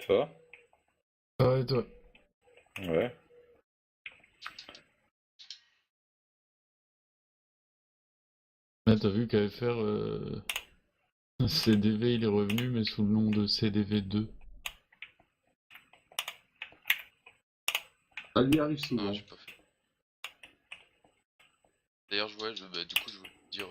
Ça va? Ah et toi? Ouais. Là t'as vu qu'AFR CDV il est revenu mais sous le nom de CDV2. Ça lui arrive Ah, souvent. j'ai pas fait. D'ailleurs, du coup, je voulais te dire.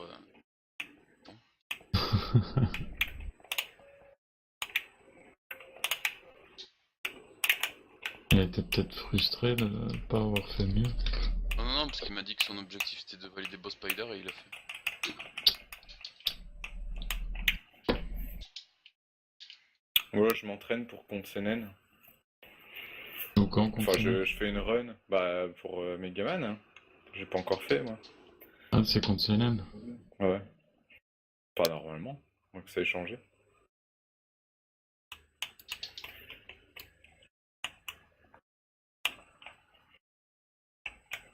Il était peut-être frustré de ne pas avoir fait mieux. Non, parce qu'il m'a dit que son objectif c'était de valider Boss Spider et il l'a fait. Voilà, je m'entraîne pour contre CNN. Donc quand Enfin, je fais une run pour Megaman. Hein. J'ai pas encore fait, moi. Ah c'est contre CNN. Ouais. Pas normalement. Donc ça ait changé.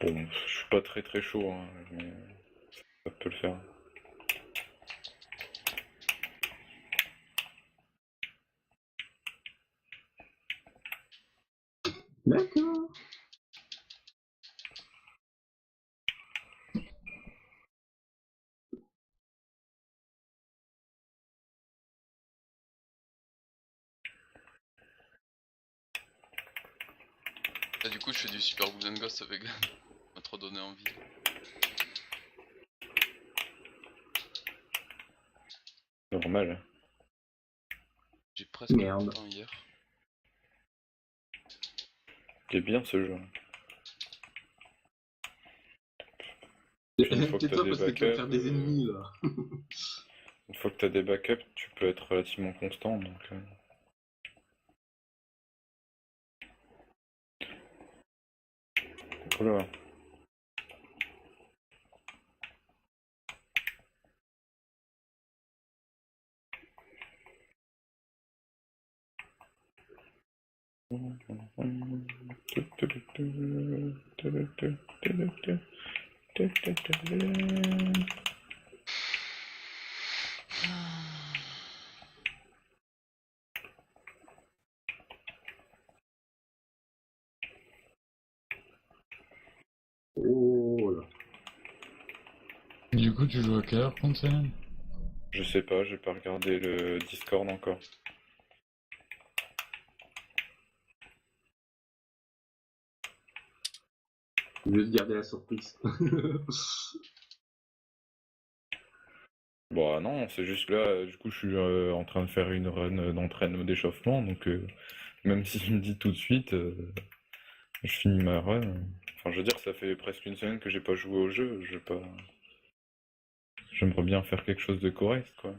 Bon, je suis pas très chaud, hein, mais ça peut le faire. D'accord. Là, du coup, je fais du Super Golden Ghost avec. Ça m'a trop donné envie. Normal. J'ai presque Merde. le temps hier. C'est bien ce jeu. Une fois que Tais-toi t'as parce que des tu vas faire des backups, ennemis là. une fois que t'as des backups, tu peux être relativement constant, donc... Voilà. Oh là. Du coup tu joues à quelle heure contre CNN? Je sais pas, j'ai pas regardé le Discord encore. Je vais te garder la surprise. Bon, non, c'est juste là, du coup, je suis en train de faire une run d'entraînement d'échauffement, donc même s'il me dit tout de suite, je finis ma run. Enfin, je veux dire, ça fait presque une semaine que j'ai pas joué au jeu, je vais pas... J'aimerais bien faire quelque chose de correct, quoi.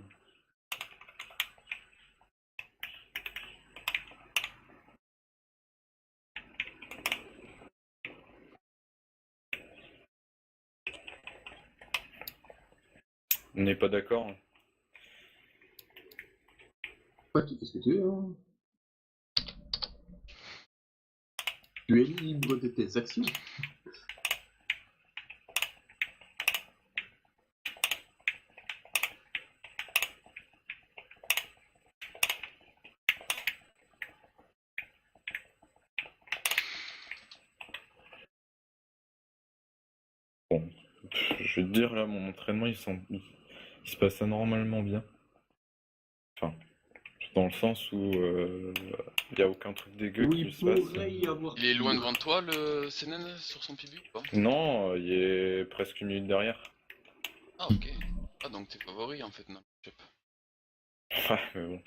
On n'est pas d'accord, hein. Ouais, tu fais ce que tu veux. Hein. Tu es libre de tes actions. Bon, je vais te dire, là, mon entraînement, il se passe anormalement bien. Enfin, dans le sens où il y a aucun truc dégueu Oui, qui se passe. pourrait y avoir. Il est loin devant toi, le CNN, sur son PB ou pas? Non, il est presque une minute derrière. Ah, ok. Ah, donc t'es favori en fait, non? Je sais pas. Ouais, mais bon.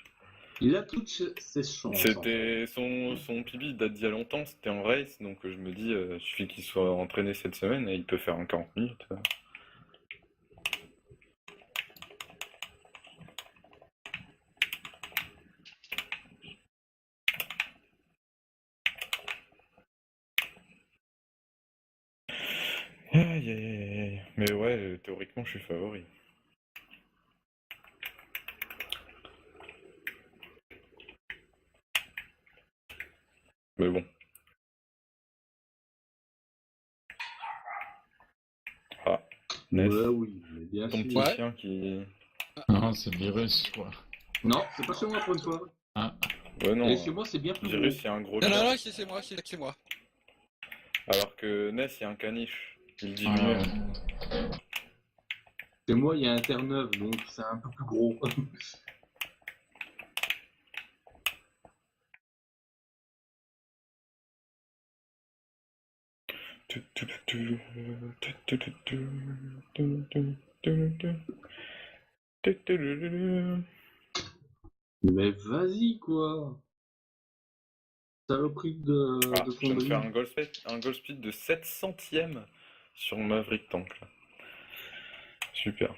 Il a toutes ses chances. C'était son PB date d'il y a longtemps, c'était en race, donc je me dis, il suffit qu'il soit entraîné cette semaine et il peut faire un 40 minutes. Aïe aïe aïe aïe. Mais ouais, théoriquement, je suis favori. Mais bon. Ah, Ness, Ouais, oui, mais bien ton sûr. petit chien qui... Non c'est le virus je crois. Non, c'est pas chez moi pour une fois. Ah Ouais, non. Et chez moi, c'est bien plus Virus, gros. il y a un gros Non, non, chat. non, c'est moi, c'est moi. Alors que Ness, il y a un caniche. Il dit Ouais. lui-même. Chez moi, il y a un Terre-Neuve, donc c'est un peu plus gros. Mais vas-y, quoi. Saloperie Ah, de je viens de faire fonderie. un goal speed de 7 centièmes sur Maverick Tank. Là. Super.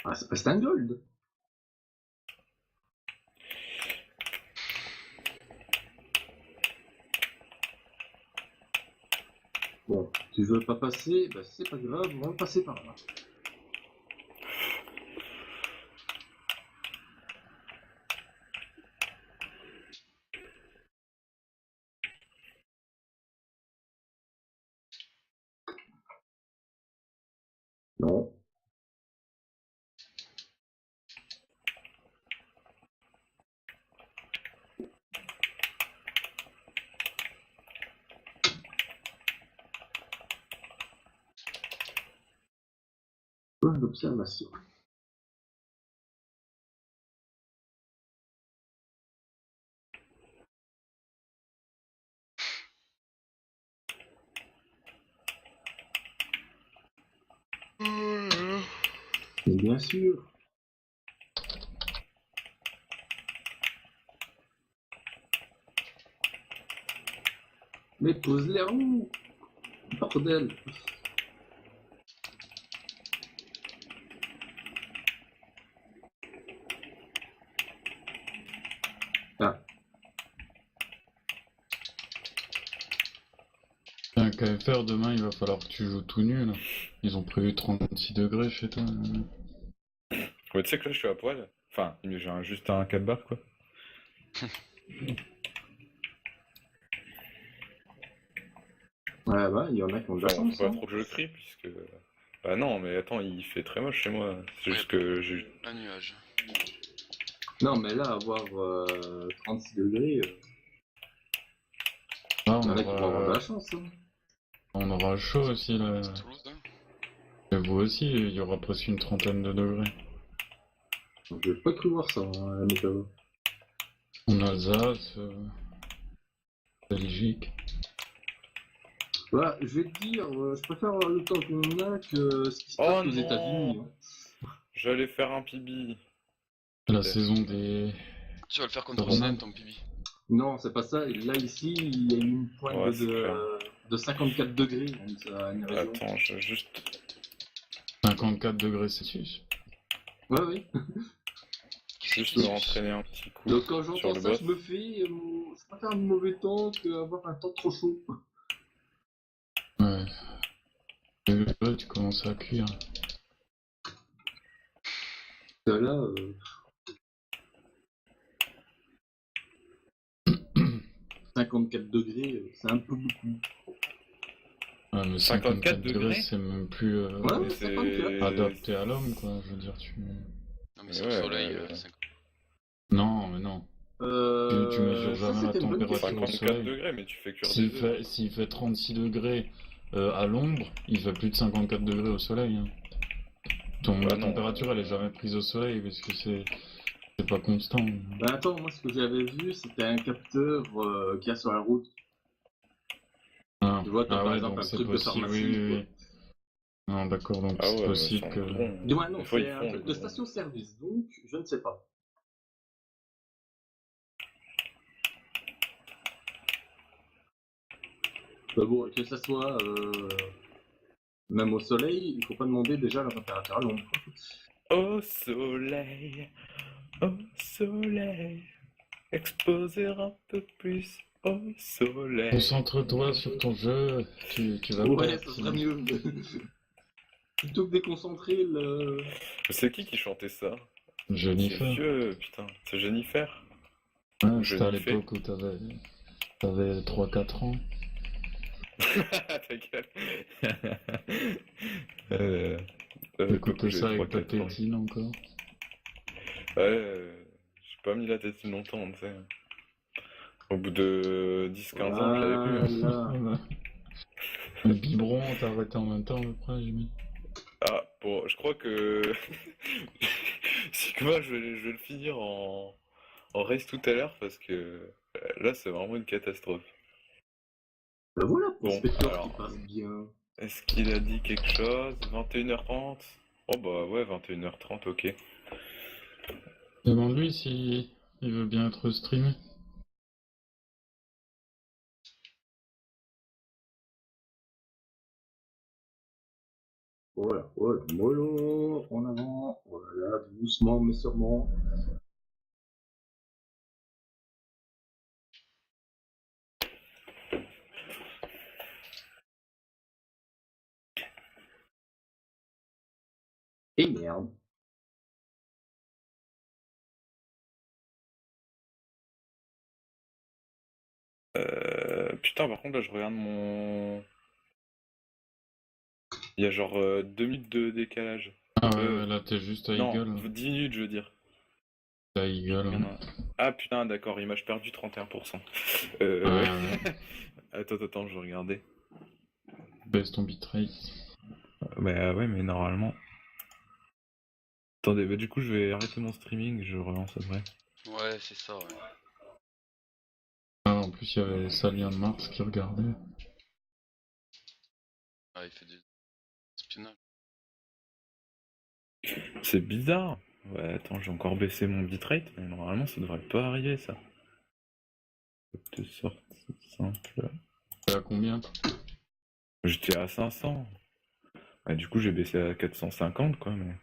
Ah, c'est un gold. Bon, tu veux pas passer, bah c'est pas grave, on va passer par là. Non. Point d'observation. Mais bien sûr. Mais pose les roues. Bordel. Ah, Un KFR, demain, il va falloir que tu joues tout nu, là. Ils ont prévu 36 degrés chez toi. Ouais, tu sais que là, je suis à poil. Enfin, j'ai juste un 4 bar, quoi. ouais, bah, il y en a qui ont de la Enfin, chance. faut pas Hein. trop que je crie, puisque... Bah non, mais attends, il fait très moche chez moi. C'est Ouais, juste que j'ai... Un nuage. Non, mais là, avoir 36 degrés, Là, il y en a qui vont avoir de la chance. Hein. on aura chaud aussi, là. C'est Toulouse, hein. Et vous aussi, il y aura presque une trentaine de degrés. J'ai pas cru voir ça, hein, la météo. En Alsace, Belgique. Voilà, je vais te dire, je préfère avoir le temps qu'on a que ce qui se passe Oh aux États-Unis. non Hein. J'allais faire un pibi. La Putain. saison des... Tu vas le faire contre Romain. Sen, ton pibi. Non, c'est pas ça. Là, ici, il y a eu une pointe Ouais, c'est clair. de 54 degrés dans une région. Attends, je juste... 54 degrés Celsius. Ouais, oui. Juste me rentraîner un petit coup Donc quand sur j'entends le ça, boss. je me fais, je préfère un mauvais temps qu'avoir un temps trop chaud. Ouais. Degrés, tu commences à cuire. Là, 54 degrés, c'est un peu beaucoup. Ouais, mais 54 54 degrés, degrés, c'est même plus Ouais, Mais 54. adapté à l'homme, quoi. Je veux dire, tu... Non, mais c'est Ouais, au soleil, ouais. 5. Non, mais non. Tu mesures Ça, jamais la c'était une bonne température question. au 54 soleil. degrés, mais tu fais cuire S'il des œufs. fait 36 degrés à l'ombre, il fait plus de 54 degrés au soleil. Hein. Bah La non, température, elle est jamais prise au soleil parce que c'est pas constant. Bah attends, moi ce que j'avais vu, c'était un capteur qu'il y a sur la route. Ah, Tu vois, comme ah par ouais, exemple donc un c'est truc de possible, pharmacie. oui, Quoi. oui. Non, d'accord, donc Ah c'est ouais, mais possible sans que... goudron. Du moins, non, Des fois, c'est ils un font truc le de goudron. station-service, donc je ne sais pas. Bah bon, que ça soit même au soleil, il faut pas demander déjà la température à l'ombre. Au soleil, exposer un peu plus au soleil. Concentre-toi sur ton jeu, tu vas Ouais, perdre. ça sera sinon. mieux. Plutôt que déconcentrer le... C'est qui chantait ça? C'est Jennifer. vieux, putain. C'est Jennifer. Ouais, Je c'était à n'y fais. l'époque où t'avais 3-4 ans. Ta gueule. T'écoutais j'ai ça avec ta 3-4 ans. tétine encore. Ouais, pas mis la tête si longtemps, tu sais. Au bout de 10-15 ans, je l'avais plus. Hein. Voilà. Voilà. Le biberon, t'as arrêté en même temps, à peu près, j'ai mis. Ah, bon, je crois que... C'est que moi, je vais le finir en race tout à l'heure, parce que là, c'est vraiment une catastrophe. Ben voilà, Bon, prospecteur alors, qui passe bien. est-ce qu'il a dit quelque chose? 21h30? Oh bah ouais, 21h30, ok. Demande-lui si il veut bien être streamé. Voilà, voilà, mollo, en avant, voilà, doucement mais sûrement. Et merde. Putain, par contre, là, je regarde mon... Il y a genre 2 minutes de décalage. Ah ouais, là t'es juste à Non, Eagle. 10 minutes, je veux dire. T'es à Eagle. Il y en a- Ah putain, d'accord, image perdue 31%. Ouais, ouais. Attends, je vais regarder. Baisse ton bitrate. Bah ouais, mais normalement... Attendez, bah du coup, je vais arrêter mon streaming et je relance après. Ouais, c'est ça, ouais. Ah, en plus, il y avait Salien de Mars qui regardait. Ah, il fait des espionnages. C'est bizarre. Ouais, attends, j'ai encore baissé mon bitrate, mais normalement, ça devrait pas arriver, ça. De sortie simple. T'es à combien? J'étais à 500. Ouais, du coup, j'ai baissé à 450, quoi, mais...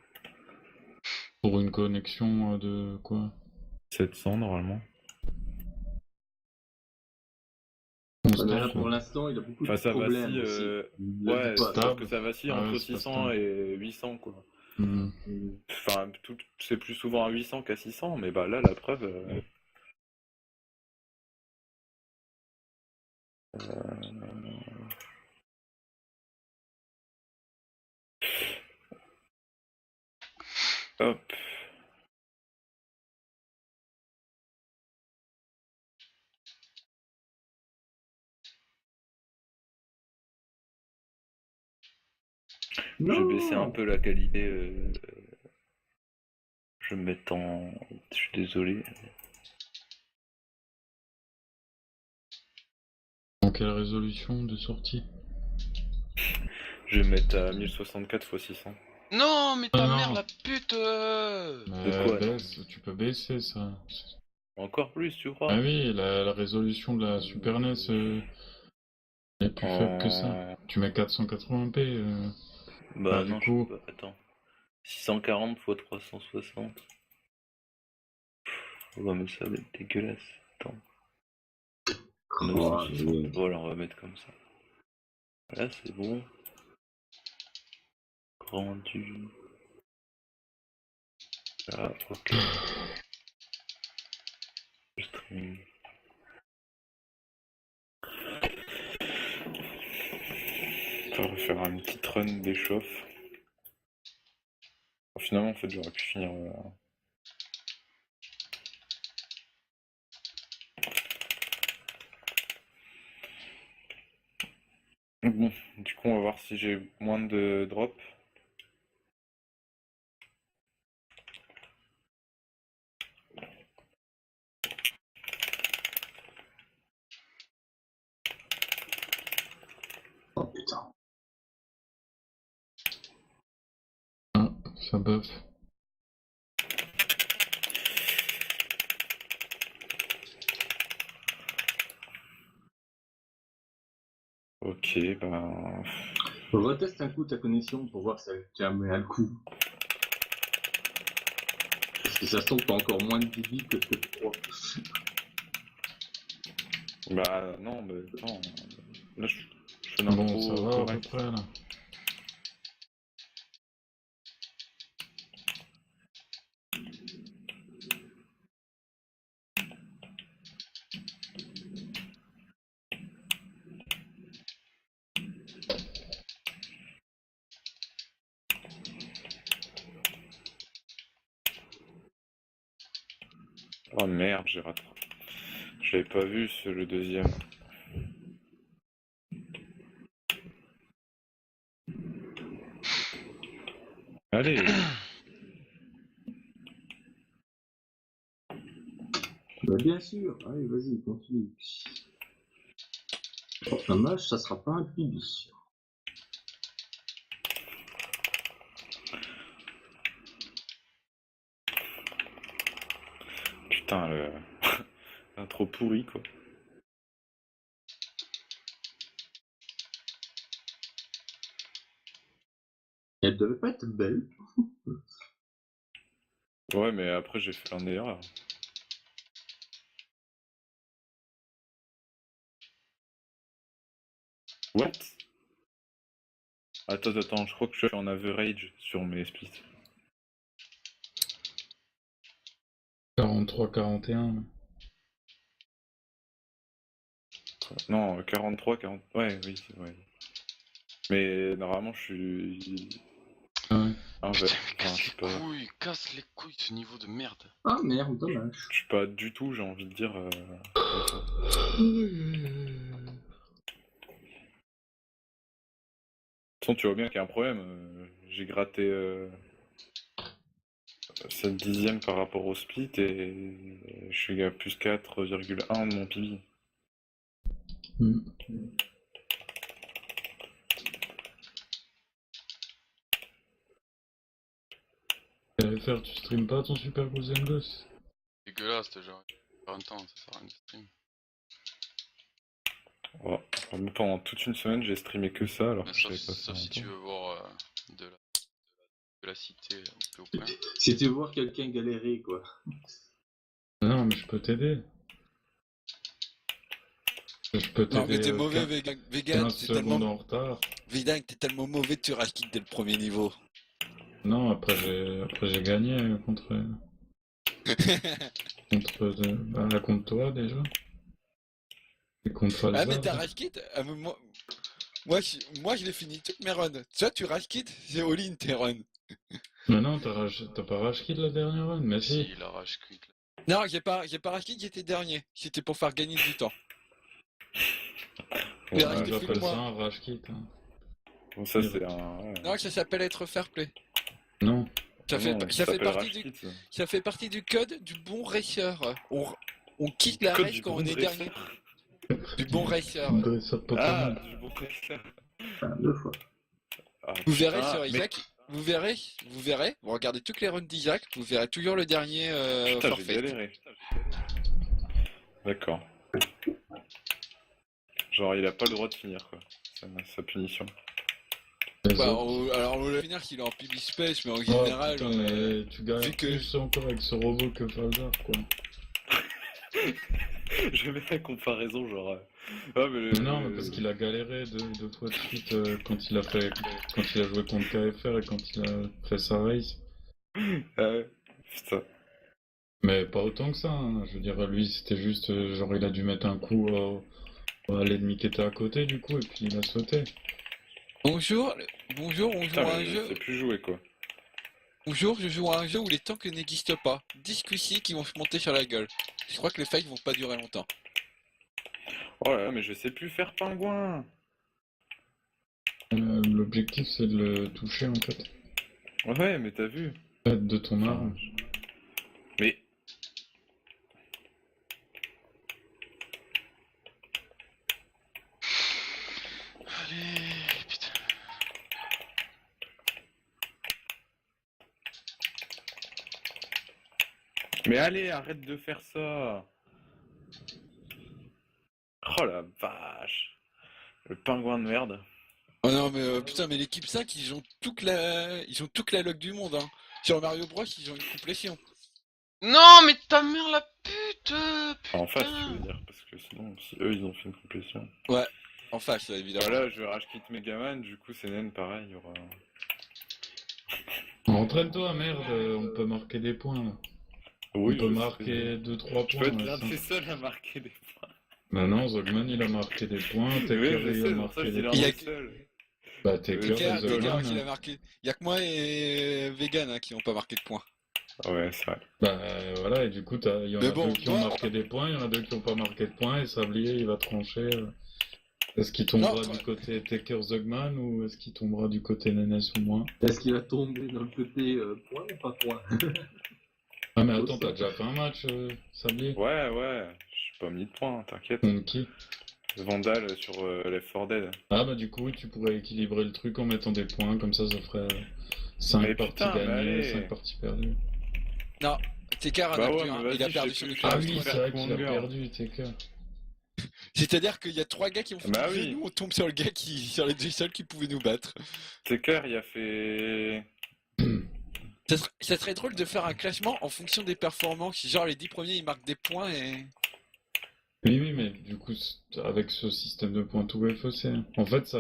Pour une connexion de quoi? 700, normalement. Là, pour l'instant, il a beaucoup Enfin, de ça problèmes vacille... aussi. Il le Ouais, dit pas, je pense stable. que ça vacille Ah entre ouais, c'est pas 600 stable. et 800, quoi. Hmm. Enfin, c'est plus souvent à 800 qu'à 600, mais bah là, la preuve... Hop. Je vais baisser un peu la qualité. Je vais me mettre en... Je suis désolé. En quelle résolution de sortie? Je vais me mettre à 1064 x 600. Non, mais ta Ah, mère, non. la pute De quoi, non? Baisse, tu peux baisser ça. Encore plus, tu crois? Ah oui, la résolution de la Super NES est plus faible que ça. Tu mets 480p. Bah Du non, coup, je peux pas. Attends. 640 x 360. Ouais, mais ça va être dégueulasse. Attends. Oh, 960. Voilà, on va mettre comme ça. Là, c'est bon. Rendu. Là, ok. Streaming. On va refaire une petite run d'échauffe. Bon, finalement, en fait, j'aurais pu finir. Bon, du coup, on va voir si j'ai moins de drop. oh putain. ah, ça buff. Ok, ben. Reteste un coup ta connexion pour voir si elle tient à le coup. Parce que ça se trouve, t'as encore moins de débit que ce que tu crois. Bah non, mais attends. Là, je fais une Bon, intro ça va à peu correcte. près là. Oh merde, j'ai raté. Je l'avais pas vu, le deuxième. Allez. Bah, bien sûr, allez, vas-y, continue. Dommage, ça sera pas un pibi. Putain, l'intro pourri, quoi. Elle devait pas être belle. Ouais, mais après, j'ai fait un erreur. What? Attends, je crois que je suis en average sur mes splits. 43-41. Non, 43, 40... Ouais, oui, c'est vrai. Mais normalement, je suis... Ah ouais. Putain, mais Enfin, je sais pas... casse les couilles ce niveau de merde. Ah merde, dommage. Je suis pas du tout, j'ai envie de dire... comme ça. De toute façon, tu vois bien qu'il y a un problème. J'ai gratté 7 dixièmes par rapport au split et je suis à plus 4,1 de mon PB. Mm. FR, tu stream pas ton Super Golden Gosse? Dégueulasse, genre. En même temps, ça sert à rien de stream. Oh. Moi, pendant toute une semaine, j'ai streamé que ça alors Mais que je savais pas ça. sauf si tu veux voir de la cité un peu au point. Si tu veux voir quelqu'un galérer, quoi. Non, mais je peux t'aider. Je peux Non, mais t'aider t'es mauvais, 15 Vegan, t'es secondes tellement... en retard. Vegan, t'es tellement mauvais que tu rage quitte dès le premier niveau. Non, après j'ai gagné contre toi déjà. Et contre Ah, Alza. mais t'as rage quitte moi, je l'ai fini toutes mes runs. Toi, tu rage quitte, j'ai all-in tes runs. Mais non, t'as pas rage quit la dernière run, mais si. Si, il arrache quitte. Non, j'ai pas rage quitte, j'étais dernier. C'était pour faire gagner du temps. Bon, Mais ouais, restez J'appelle fous-moi. ça un rage quit. Hein. bon, ça c'est un... Ouais. Non, ça s'appelle être fair play. Non. Ça fait, Non, ça fait s'appelle partie Rage du, Kit, ça. ça fait partie du code du bon racer. On quitte la Code race du quand bon on est dresseur. dernier. Du bon racer. Dresseur Ah, Pokémon. du bon dresseur. Enfin, 2 fois. Ah, Vous verrez putain, sur mais- Isaac, vous verrez, vous regardez toutes les runs d'Isaac, vous verrez toujours le dernier Putain, j'ai forfait. galéré. D'accord. Genre, il a pas le droit de finir, quoi. Sa punition. Les Bah, autres. alors on va finir qu'il est en PB Space, mais en Oh, général, putain, mais tu gagnes vu que- plus encore avec ce robot que Falzar, quoi. Je mets la comparaison, genre... Ah, mais Non, mais parce qu'il a galéré deux fois de suite quand il a joué contre KFR et quand il a fait sa race. Ah ouais, putain. Mais pas autant que ça, hein. Je veux dire, lui, c'était juste, genre, il a dû mettre un coup à l'ennemi qui était à côté, du coup, et puis il a sauté. bonjour, on joue Putain, à un mais je jeu. sais plus jouer, quoi. Bonjour, je joue à un jeu où les tanks n'existent pas. 10 QC qui vont se monter sur la gueule. Je crois que les fights vont pas durer longtemps. Oh là là, mais je sais plus faire pingouin. L'objectif, c'est de le toucher, en fait. Ouais, mais t'as vu. Aide de ton arme. Mais... Allez, putain. Mais allez, arrête de faire ça. Oh la vache. Le pingouin de merde. Oh non, mais putain, mais l'équipe 5, ils ont toute la luck du monde, hein. Sur Mario Bros, ils ont une complétion. Non, mais ta mère la pute! En face, Putain. je veux dire, parce que sinon, si eux, ils ont fait une complétion. En face, évidemment. Voilà, je vais rage quit Megaman, du coup, c'est naine, pareil, il y aura... Entraîne-toi, merde, on peut marquer des points, là. Oui, on peut je marquer 2-3 Je points. peux être là, l'un ça. des seuls à marquer des points. Bah non, Zogman, il a marqué des points, Oui, je Taker, il sais, a c'est pour ça marqué que c'est des l'un Il y points. a- des seuls. Bah, Taker Taker, et Taker qui Zogman, a marqué. Y'a que moi et Vegan hein, qui n'ont pas marqué de points. Ouais, c'est vrai. Bah voilà, et du coup, il y en Mais a bon, deux qui ont toi- marqué des points, il y en a deux qui n'ont pas marqué de points, et Sablier, il va trancher. Est-ce qu'il tombera Non, toi- du côté Taker Zugman ou est-ce qu'il tombera du côté Nenes ou moi? Est-ce qu'il va tomber dans le côté point ou pas point? Ah mais Oh, attends, ça. t'as déjà fait un match, Sablier? Ouais, j'ai pas mis de points, t'inquiète. Contre qui? Vandal sur Left 4 Dead. Ah bah du coup, oui, tu pourrais équilibrer le truc en mettant des points, comme ça ferait 5 Mais parties putain, mais gagnées, allez. 5 parties perdues. non, Tekar en Bah a ouais, plus mais un. vas-y, Il a je perdu sais sur plus le faire. Ah classement. oui, faire c'est vrai qu'il a Kwanger. perdu, Taker. C'est-à-dire qu'il y a 3 gars qui ont fait Bah tomber oui. nous, on tombe sur le gars sur les deux seuls qui pouvaient nous battre. Taker, il a fait. Ça serait drôle de faire un classement en fonction des performances. Genre les 10 premiers ils marquent des points et. Oui, mais du coup, avec ce système de points tout FEC, en fait,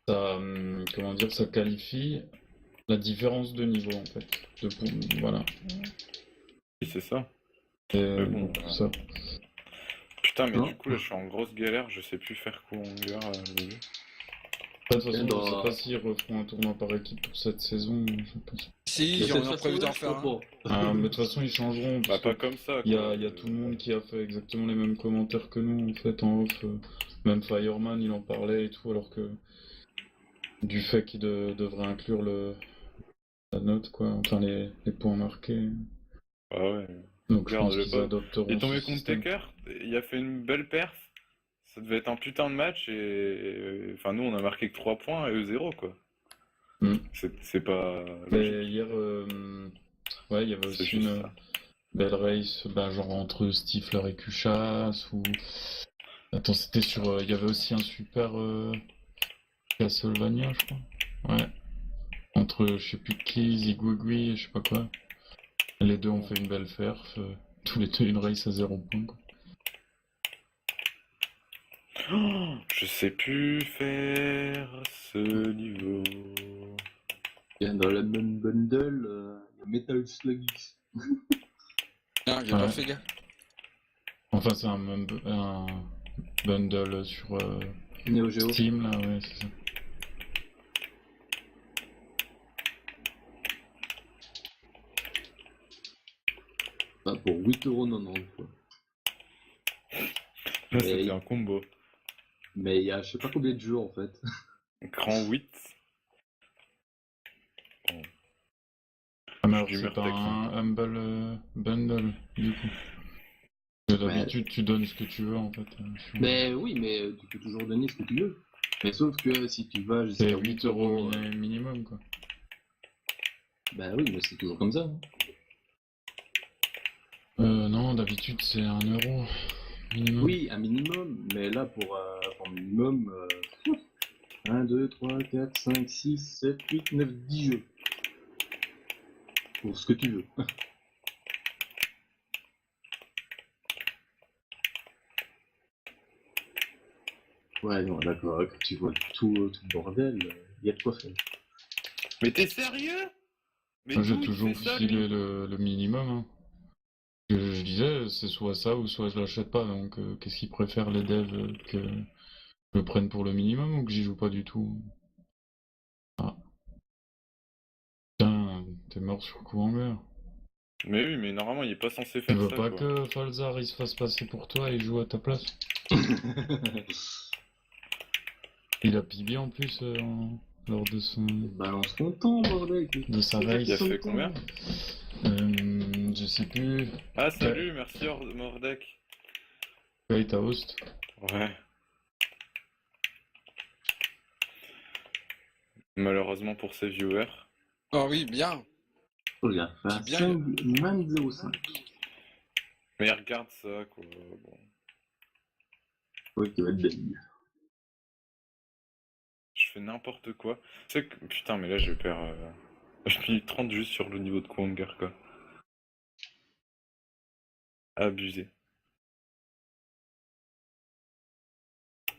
comment dire, ça qualifie la différence de niveau, en fait. Voilà. Oui, c'est ça. Et Mais bon, donc, ça. Putain, mais Non. du coup, là, je suis en grosse galère, je sais plus faire Kwanger au début. De toute façon, Dans- je sais pas s'ils referont un tournoi par équipe pour cette saison, je pense. Si, De j'en cette ai prévu d'en façon-là, je faire un. comprends. Ah, mais de toute façon, ils changeront. Bah, Parce pas que comme ça, il y quoi. a tout le monde qui a fait exactement les mêmes commentaires que nous, en fait, en off. Même Fireman, il en parlait et tout, alors que du fait qu'il devrait inclure la note, quoi, enfin les points marqués. Ah ouais. Donc je Regarde, pense le qu'ils pas- adopteront Il est tombé ce contre système. Taker, il a fait une belle perf. Ça devait être un putain de match et. Enfin, nous, on a marqué que 3 points et eux 0, quoi. Mm. C'est pas. logique. Mais hier, ouais, il y avait C'est aussi juste une ça. belle race, bah, genre entre Stifler et Kuchas, ou... Attends, c'était sur... il y avait aussi un super Castlevania, je crois. Ouais. Entre, je sais plus qui, Zigwigwi et je sais pas quoi. Les deux ont fait une belle perf. Tous les deux une race à 0 points, quoi. Oh, je sais plus faire ce niveau. Dans la même bundle, il y a Metal Slug X. Non, j'ai Ouais. pas fait gaffe. Enfin, c'est un bundle sur Neo Geo. Steam, là, ouais, c'est ça. Bah, pour 8,90€, quoi. Là, c'était un combo. Mais il y a je sais pas combien de jeux en fait. Grand 8. Ah, mais Je alors, dis c'est Murtex, pas hein. un humble bundle, du coup. Parce que d'habitude, tu donnes ce que tu veux, en fait. Mais oui, mais tu peux toujours donner ce que tu veux. Mais sauf que si tu vas C'est jusqu'à 8 8 euros minimum, quoi. bah oui, mais c'est toujours comme ça. Hein. Non, d'habitude, c'est 1 euro minimum. Oui, un minimum, mais là pour minimum 1, 2, 3, 4, 5, 6, 7, 8, 9, 10 jeux. Pour ce que tu veux. Ouais, non, d'accord, quand tu vois tout le bordel, il y a de quoi faire. Mais t'es sérieux? Mais Moi, j'ai d'où il toujours fait ça, filé lui le minimum. Hein. Je disais, c'est soit ça ou soit je l'achète pas. Donc, qu'est-ce qu'ils préfèrent les devs que je le prenne pour le minimum ou que j'y joue pas du tout? Ah. Putain, t'es mort sur Kwanger. Mais oui, mais normalement, il est pas censé Tu faire veux ça, pas quoi. que Falzar il se fasse passer pour toi et joue à ta place? Il a pibé en plus lors de Balance ton temps, bordel. de sa race. Il a fait combien? Je sais plus. Ah, salut, merci Mordek. Paye ta host. Ouais. Malheureusement pour ses viewers. Oh oui, bien. Regarde, C'est bien. 5,05. Mais regarde ça, quoi. Bon. Oui, tu vas être belle. Je fais n'importe quoi. Tu sais que... Putain, mais là, je perds... J'ai mis 30 juste sur le niveau de Kwanger, quoi. Abusé.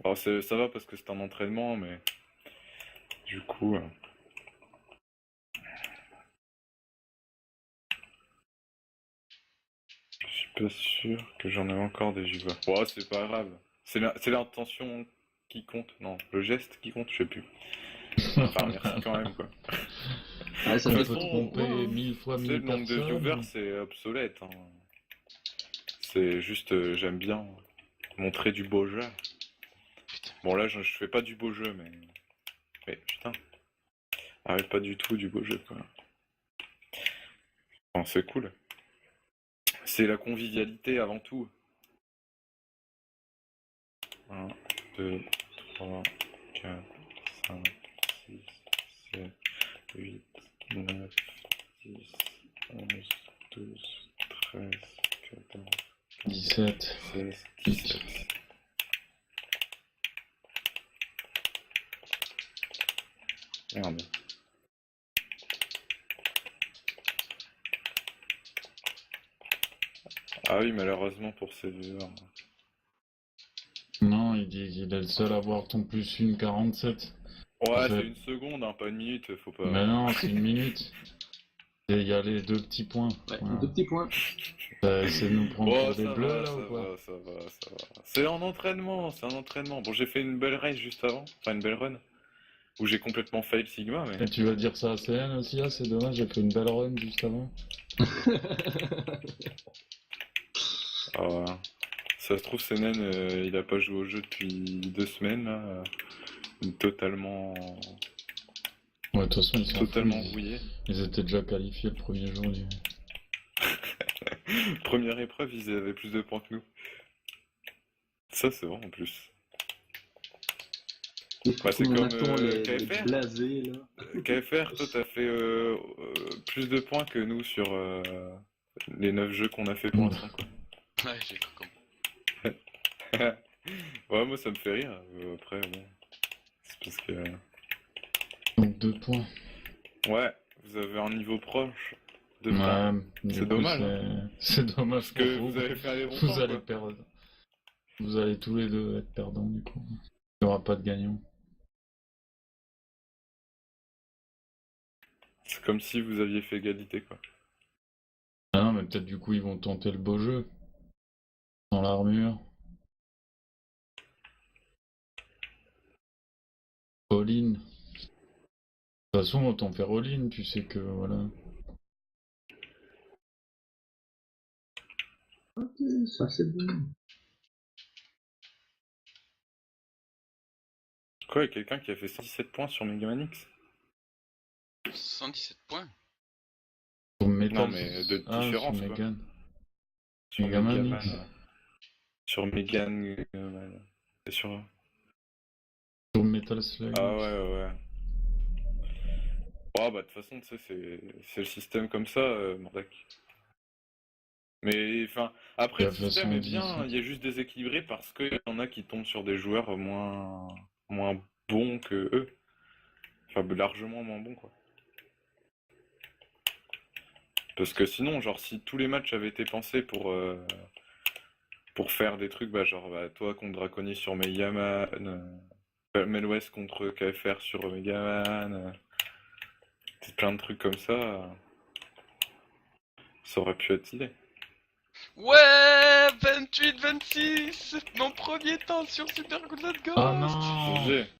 Alors, ça va parce que c'est un entraînement, mais... Du coup... Je suis pas sûr que j'en ai encore des viewers. Ouais, c'est pas grave. C'est l'intention qui compte. Non, le geste qui compte, je sais plus. Enfin, merci quand même, quoi. Ah, ça De peut toute être façon, trompé tromper 1000 fois Tu sais, 1000 le nombre de personnes. viewers, c'est obsolète. Hein. C'est juste, j'aime bien montrer du beau jeu. Putain. Bon, là, je fais pas du beau jeu, mais. Mais putain. Ah, ouais, pas du tout du beau jeu, quoi. Enfin, c'est cool. C'est la convivialité avant tout. 1, 2, 3, 4, 5, 6, 7, 8, 9, 10, 11, 12, 13, 14, 17. 16, 17. Merde. Ah oui, malheureusement pour ces viewers. Non, il dit qu'il est le seul à avoir ton plus une 47. Ouais, En c'est fait. une seconde, hein, pas une minute, faut pas. Mais non, c'est une minute. Et il y a les 2 petits points. Ouais, Voilà. 2 petits points. C'est de nous prendre Oh, pour des ça bleus va, là ça ou quoi? va, ça va, ça va. C'est en entraînement, c'est un entraînement. Bon, j'ai fait une belle race juste avant, enfin une belle run, où j'ai complètement fail Sigma, mais. Et tu vas dire ça à CN aussi là, c'est dommage, j'ai fait une belle run juste avant. Ah, voilà. Ça se trouve, Senen, il a pas joué au jeu depuis 2 semaines, là. Totalement. Ouais, de toute façon, ils sont Totalement rouillé. Ils étaient déjà qualifiés le premier jour du. Première épreuve, ils avaient plus de points que nous. Ça, c'est vrai en plus. Bah, c'est comme les KFR. blasés, là. KFR, toi, t'as fait plus de points que nous sur les 9 jeux qu'on a fait pour l'instant, quoi. Ouais, j'ai cru comprendre. Ouais, moi, ça me fait rire. Après, bon. C'est parce que. Donc 2 points. Ouais, vous avez un niveau proche de Ouais, points. du C'est coup, dommage, c'est dommage Parce que pour vous avez fait aller Vous longtemps, allez quoi. perdre. Vous allez tous les deux être perdants du coup. Il n'y aura pas de gagnant. C'est comme si vous aviez fait égalité, quoi. Ah non, mais peut-être du coup ils vont tenter le beau jeu. Dans l'armure. All-in. De toute façon, autant faire all-in, tu sais que voilà. Ok, ça c'est bon. Quoi, il y a quelqu'un qui a fait 117 points sur Megaman X? 117 points. Sur Metal. Non, mais de différence, sur quoi. Megan. Sur Megaman Megaman. X. Sur Megan. C'est sur. Sur Metal Slug. Ah ouais. Oh, bah, de toute façon, tu sais, c'est le système comme ça, Mordak. Mais, enfin, après, Il a le fait système est 117. bien, il est juste déséquilibré parce qu'il y en a qui tombent sur des joueurs moins bons que eux. Enfin, largement moins bons, quoi. Parce que sinon, genre, si tous les matchs avaient été pensés pour faire des trucs, bah, genre, bah, toi contre Draconi sur Megaman, Melwest contre KFR sur Megaman, plein de trucs comme ça, ça aurait pu être stylé. Ouais, 28-26, mon premier temps sur Super Good Let's Go. Ah non. GG.